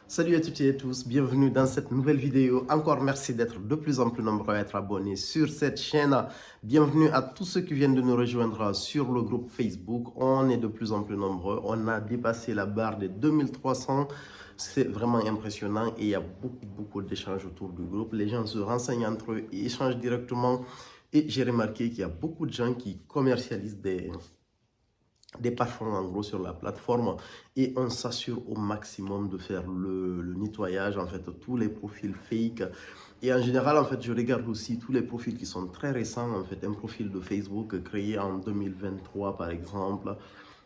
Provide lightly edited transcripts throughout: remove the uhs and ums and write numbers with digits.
Salut à toutes et à tous, bienvenue dans cette nouvelle vidéo. Encore merci d'être de plus en plus nombreux à être abonnés sur cette chaîne. Bienvenue à tous ceux qui viennent de nous rejoindre sur le groupe Facebook. On est de plus en plus nombreux. On a dépassé la barre des 2300. C'est vraiment impressionnant et il y a beaucoup d'échanges autour du groupe. Les gens se renseignent entre eux et échangent directement. Et j'ai remarqué qu'il y a beaucoup de gens qui commercialisent des parfums en gros sur la plateforme et on s'assure au maximum de faire le nettoyage, en fait, tous les profils fake. Et en général, en fait, je regarde aussi tous les profils qui sont très récents, en fait, un profil de Facebook créé en 2023 par exemple,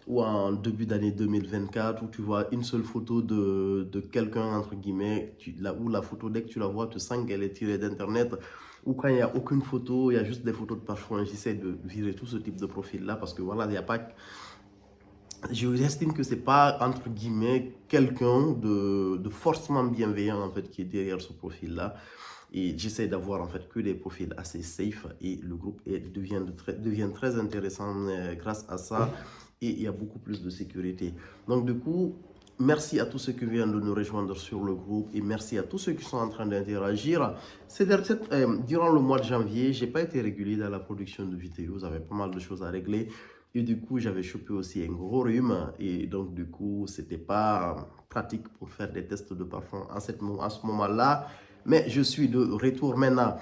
ou en début d'année 2024, où tu vois une seule photo de quelqu'un, entre guillemets, où la photo, dès que tu la vois, tu sens qu'elle est tirée d'Internet, ou quand il n'y a aucune photo, il y a juste des photos de parfum. J'essaie de virer tout ce type de profil-là, parce que voilà, il n'y a pas... J'estime que c'est pas, entre guillemets, quelqu'un de forcément bienveillant, en fait, qui est derrière ce profil-là. Et j'essaie d'avoir, en fait, que des profils assez safe. Et le groupe devient très intéressant grâce à ça. Et il y a beaucoup plus de sécurité. Donc, du coup, merci à tous ceux qui viennent de nous rejoindre sur le groupe. Et merci à tous ceux qui sont en train d'interagir. Durant le mois de janvier, j'ai pas été régulier dans la production de vidéos. J'avais pas mal de choses à régler. Et du coup, j'avais chopé aussi un gros rhume. Et donc, du coup, c'était pas pratique pour faire des tests de parfum à ce moment-là. Mais je suis de retour maintenant.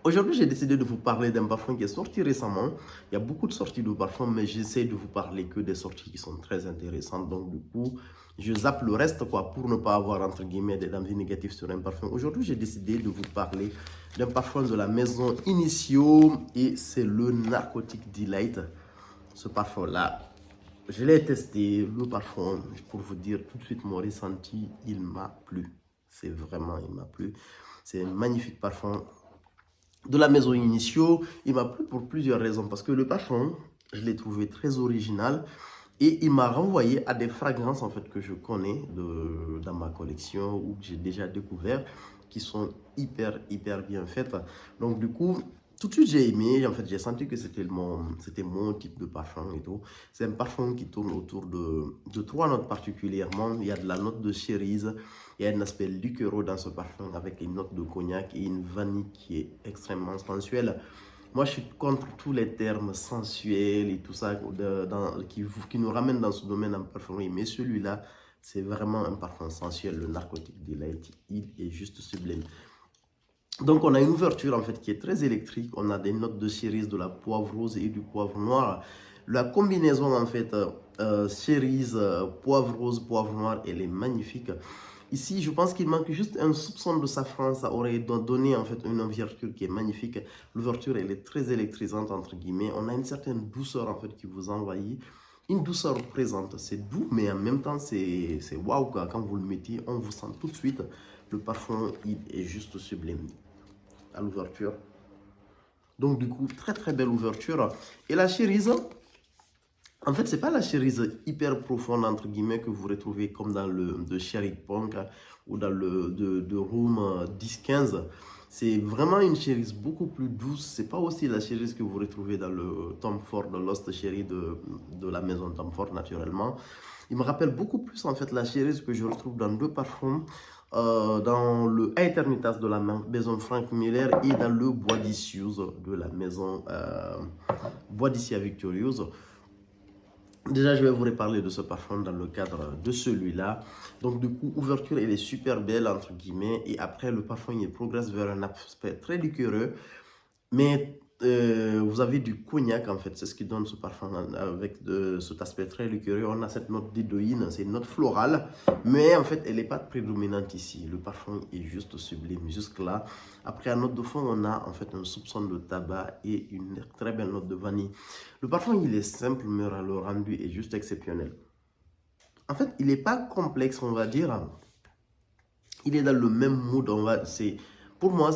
Aujourd'hui, j'ai décidé de vous parler d'un parfum qui est sorti récemment. Il y a beaucoup de sorties de parfums, mais j'essaie de vous parler que des sorties qui sont très intéressantes. Donc, du coup, je zappe le reste quoi, pour ne pas avoir, entre guillemets, des avis négatifs sur un parfum. Aujourd'hui, j'ai décidé de vous parler d'un parfum de la maison Initio et c'est le Narcotic Delight. Ce parfum-là, je l'ai testé, le parfum, pour vous dire tout de suite mon ressenti, il m'a plu. C'est vraiment, il m'a plu. C'est un magnifique parfum de la maison Initio. Il m'a plu pour plusieurs raisons. Parce que le parfum, je l'ai trouvé très original. Et il m'a renvoyé à des fragrances en fait que je connais dans ma collection ou que j'ai déjà découvert qui sont hyper bien faites. Donc du coup, tout de suite j'ai aimé, en fait j'ai senti que c'était mon type de parfum et tout. C'est un parfum qui tourne autour de trois notes particulièrement. Il y a de la note de cerise, il y a un aspect liqueureux dans ce parfum avec une note de cognac et une vanille qui est extrêmement sensuelle. Moi, je suis contre tous les termes sensuels et tout ça qui nous ramènent dans ce domaine en parfumerie. Mais celui-là, c'est vraiment un parfum sensuel. Le Narcotic Delight, il est juste sublime. Donc, on a une ouverture en fait qui est très électrique. On a des notes de cerise, de la poivre rose et du poivre noir. La combinaison en fait cerise, poivre rose, poivre noir, elle est magnifique. Ici, je pense qu'il manque juste un soupçon de safran. Ça aurait donné en fait une ouverture qui est magnifique. L'ouverture, elle est très électrisante entre guillemets. On a une certaine douceur en fait qui vous envahit. Une douceur présente. C'est doux, mais en même temps, c'est waouh quoi. Quand vous le mettez, on vous sent tout de suite. Le parfum, il est juste sublime à l'ouverture. Donc du coup, très belle ouverture. Et la cerise, en fait, c'est pas la cerise hyper profonde, entre guillemets, que vous retrouvez comme dans le de Cherry Punk ou dans le de Room 10-15. C'est vraiment une cerise beaucoup plus douce. C'est pas aussi la cerise que vous retrouvez dans le Tom Ford, de Lost Cherry de la maison Tom Ford, naturellement. Il me rappelle beaucoup plus, en fait, la cerise que je retrouve dans deux parfums. Dans le Eternitas de la maison Frank Miller et dans le Bois d'Issues de la maison Bois d'Issia Victorious. Déjà, je vais vous reparler de ce parfum dans le cadre de celui-là. Donc, du coup, ouverture, elle est super belle, entre guillemets. Et après, le parfum, il progresse vers un aspect très liquoreux. Mais vous avez du cognac, en fait. C'est ce qui donne ce parfum avec cet aspect très liquoreux. On a cette note d'héroïne, c'est une note florale. Mais en fait, elle n'est pas prédominante ici. Le parfum est juste sublime, jusque-là. Après, la note de fond, on a en fait un soupçon de tabac et une très belle note de vanille. Le parfum, il est simple, mais le rendu est juste exceptionnel. En fait, il n'est pas complexe, on va dire. Il est dans le même mood, pour moi,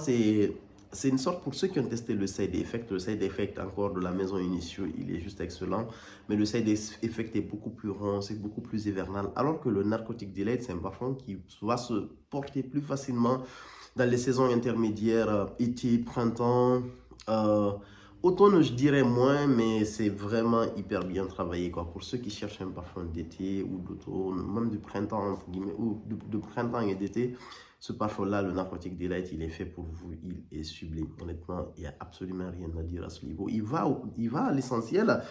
c'est une sorte, pour ceux qui ont testé le side effect, encore de la maison Initio, il est juste excellent. Mais le side effect est beaucoup plus rond, c'est beaucoup plus hivernal. Alors que le Narcotic Delight, c'est un parfum qui va se porter plus facilement dans les saisons intermédiaires, été, printemps, Automne, je dirais moins, mais c'est vraiment hyper bien travaillé, quoi. Pour ceux qui cherchent un parfum d'été ou d'automne, même du printemps, entre guillemets, ou de printemps et d'été, ce parfum-là, le Narcotic Delight, il est fait pour vous. Il est sublime. Honnêtement, il n'y a absolument rien à dire à ce niveau. Il va à l'essentiel.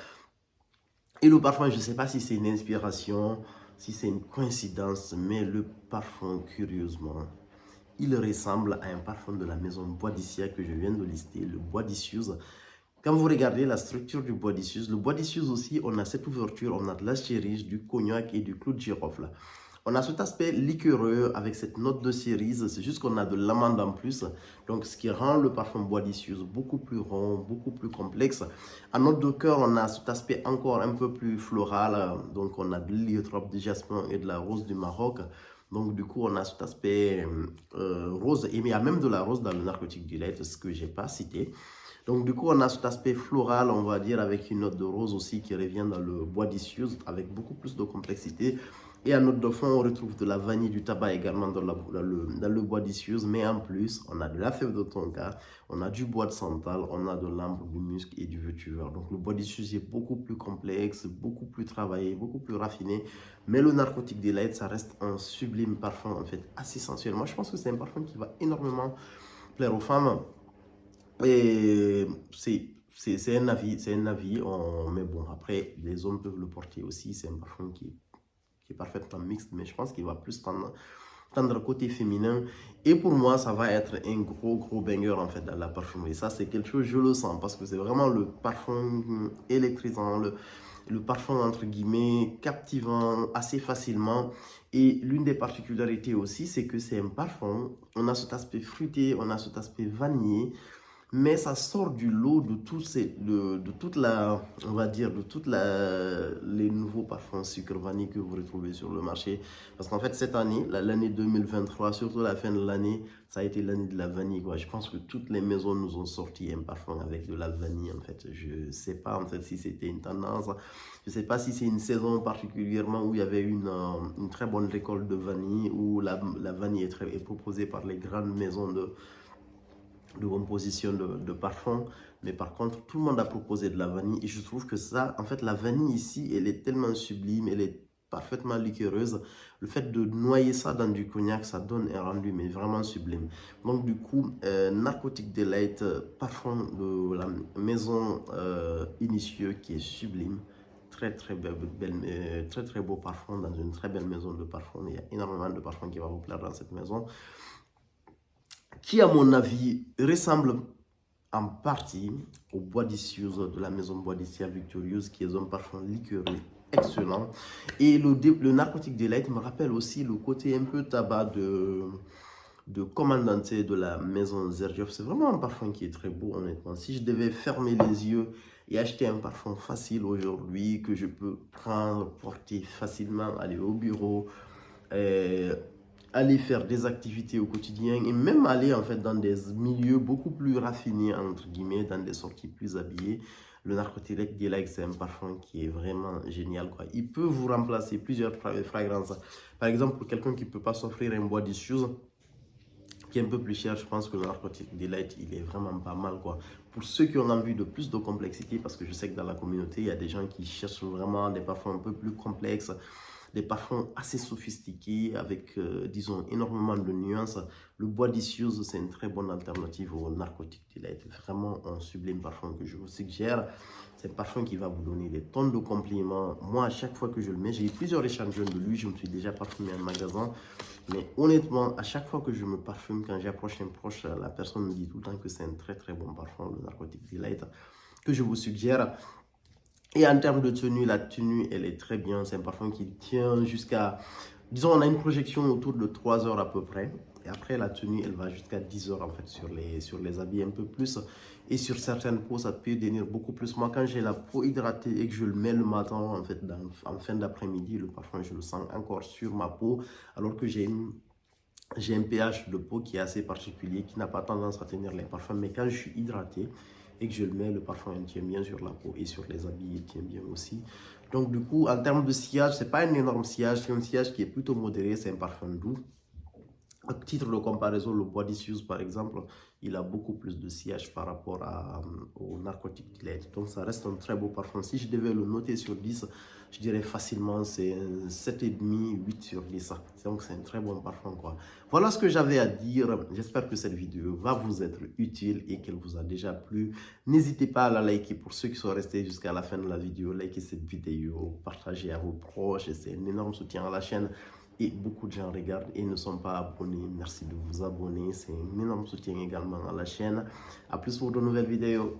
Et le parfum, je ne sais pas si c'est une inspiration, si c'est une coïncidence, mais le parfum, curieusement, il ressemble à un parfum de la maison Bois d'Issia que je viens de lister, le Bois d'Issus. Quand vous regardez la structure du bois d'Issus, le bois d'Issus aussi, on a cette ouverture, on a de la cerise, du cognac et du clou de girofle. On a cet aspect liquoreux avec cette note de cerise, c'est juste qu'on a de l'amande en plus, donc ce qui rend le parfum bois d'Issus beaucoup plus rond, beaucoup plus complexe. En note de cœur, on a cet aspect encore un peu plus floral, donc on a de l'héliotrope, du jasmin et de la rose du Maroc. Donc du coup, on a cet aspect rose, et il y a même de la rose dans le Narcotic Delight, ce que je n'ai pas cité. Donc du coup, on a cet aspect floral, on va dire, avec une note de rose aussi qui revient dans le bois d'Issus, avec beaucoup plus de complexité. Et en note de fond, on retrouve de la vanille, du tabac également dans le bois d'Issus. Mais en plus, on a de la fève de tonka, on a du bois de santal, on a de l'ambre, du musc et du vétiver. Donc le bois d'Issus est beaucoup plus complexe, beaucoup plus travaillé, beaucoup plus raffiné. Mais le Narcotic Delight, ça reste un sublime parfum, en fait, assez sensuel. Moi, je pense que c'est un parfum qui va énormément plaire aux femmes. Et c'est un avis, mais bon, après, les hommes peuvent le porter aussi, c'est un parfum qui est parfaitement mixte, mais je pense qu'il va plus tendre côté féminin. Et pour moi, ça va être un gros banger en fait dans la parfumerie. Ça, c'est quelque chose, je le sens, parce que c'est vraiment le parfum électrisant, le parfum entre guillemets captivant assez facilement. Et l'une des particularités aussi, c'est que c'est un parfum, on a cet aspect fruité, on a cet aspect vanillé, mais ça sort du lot de toute la, on va dire, de toute les nouveaux parfums sucre vanille que vous retrouvez sur le marché. Parce qu'en fait, cette année, l'année 2023, surtout la fin de l'année, ça a été l'année de la vanille, quoi. Je pense que toutes les maisons nous ont sorti un parfum avec de la vanille, en fait. Je sais pas, en fait, si c'était une tendance. Je sais pas si c'est une saison particulièrement où il y avait une très bonne récolte de vanille, où la vanille est proposée par les grandes maisons de composition de parfum, mais par contre tout le monde a proposé de la vanille et je trouve que ça, en fait la vanille ici, elle est tellement sublime, elle est parfaitement liqueureuse. Le fait de noyer ça dans du cognac, ça donne un rendu mais vraiment sublime. Donc du coup, Narcotic Delight, parfum de la maison Initieux qui est sublime. Très très beau parfum dans une très belle maison de parfum. Il y a énormément de parfums qui vont vous plaire dans cette maison, qui à mon avis ressemble en partie au bois d'Issus de la maison Bois d'Issia Victorieuse, qui est un parfum liquoreux excellent. Et le Narcotic Delight me rappelle aussi le côté un peu tabac de Comandante de la maison Zerjoff. C'est vraiment un parfum qui est très beau, honnêtement. Si je devais fermer les yeux et acheter un parfum facile aujourd'hui, que je peux prendre, porter facilement, aller au bureau, aller faire des activités au quotidien et même aller en fait dans des milieux beaucoup plus raffinés, entre guillemets, dans des sorties plus habillées, le Narcotic Delight, c'est un parfum qui est vraiment génial, quoi. Il peut vous remplacer plusieurs fragrances. Par exemple, pour quelqu'un qui ne peut pas s'offrir un bois d'Issus, qui est un peu plus cher, je pense que le Narcotic Delight, il est vraiment pas mal, quoi. Pour ceux qui ont envie de plus de complexité, parce que je sais que dans la communauté, il y a des gens qui cherchent vraiment des parfums un peu plus complexes, des parfums assez sophistiqués avec, disons, énormément de nuances. Le bois d'Issus, c'est une très bonne alternative au Narcotic Delight. Vraiment un sublime parfum que je vous suggère. C'est un parfum qui va vous donner des tonnes de compliments. Moi, à chaque fois que je le mets, j'ai eu plusieurs échantillons de lui. Je me suis déjà parfumé en magasin. Mais honnêtement, à chaque fois que je me parfume, quand j'approche un proche, la personne me dit tout le temps que c'est un très bon parfum, le Narcotic Delight, que je vous suggère. Et en termes de tenue, la tenue, elle est très bien. C'est un parfum qui tient jusqu'à, disons, on a une projection autour de 3 heures à peu près. Et après, la tenue, elle va jusqu'à 10 heures en fait sur les habits un peu plus. Et sur certaines peaux, ça peut devenir beaucoup plus. Moi, quand j'ai la peau hydratée et que je le mets le matin, en fait, en fin d'après-midi, le parfum, je le sens encore sur ma peau. Alors que j'ai un pH de peau qui est assez particulier, qui n'a pas tendance à tenir les parfums. Mais quand je suis hydraté et que je le mets, le parfum il tient bien sur la peau et sur les habits, il tient bien aussi. Donc du coup, en termes de sillage, c'est pas un énorme sillage, c'est un sillage qui est plutôt modéré, c'est un parfum doux. À titre de comparaison, le Body Suisse, par exemple, il a beaucoup plus de sillage par rapport au narcotique Gillette. Donc, ça reste un très beau parfum. Si je devais le noter sur 10, je dirais facilement c'est un 7,5, 8 sur 10. Donc, c'est un très bon parfum, quoi. Voilà ce que j'avais à dire. J'espère que cette vidéo va vous être utile et qu'elle vous a déjà plu. N'hésitez pas à la liker pour ceux qui sont restés jusqu'à la fin de la vidéo. Likez cette vidéo, partagez à vos proches. C'est un énorme soutien à la chaîne. Et beaucoup de gens regardent et ne sont pas abonnés. Merci de vous abonner. C'est un énorme soutien également à la chaîne. A plus pour de nouvelles vidéos.